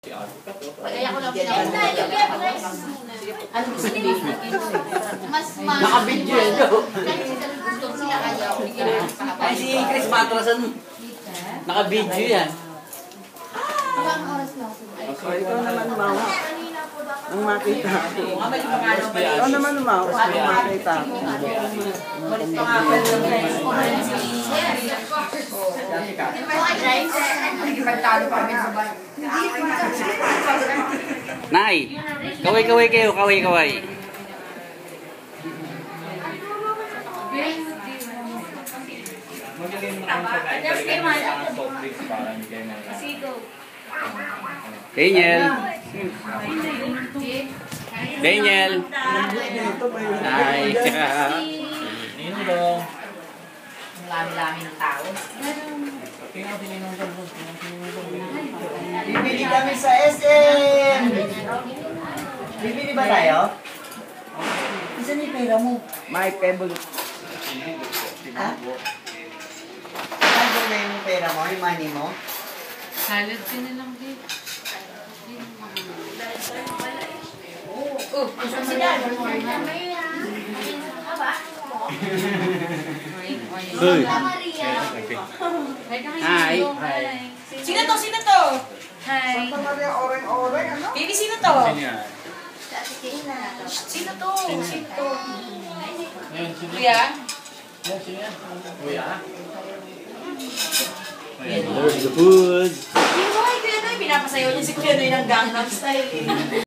Kaya ko lang pinapagawa. Ano gusto niyo? Mas naka-video yun. Gusto sila ayaw. Ay, si Chris Patrasan. Naka-video yan. Ilang oras na ako. Ikaw naman mawa. Ang makita ako. Ikaw naman mawa. Ang makita ako. Nay, kaway-kaway kayo, kaway-kaway. Daniel. Daniel. Hi. Ninong dong. Ang lami-lami ng tao. Bibili kami sa SM! Bibili ba tayo? Isa ni pera mo. My pebble. Ha? Saan na yung pera mo? Yung money mo? Salad ka na lang din. Gusto si Dad. Hoy. Hi. Sino to? Sino to? Hi. Santa Maria, oreng-oreng, ano? Baby, sino to? Sino Sino to? Sino to? Kuya? Kuya? There's the food. Yung mga Kuya Noy, pinapasayaw niya si Kuya Noy ng Gangnam Style.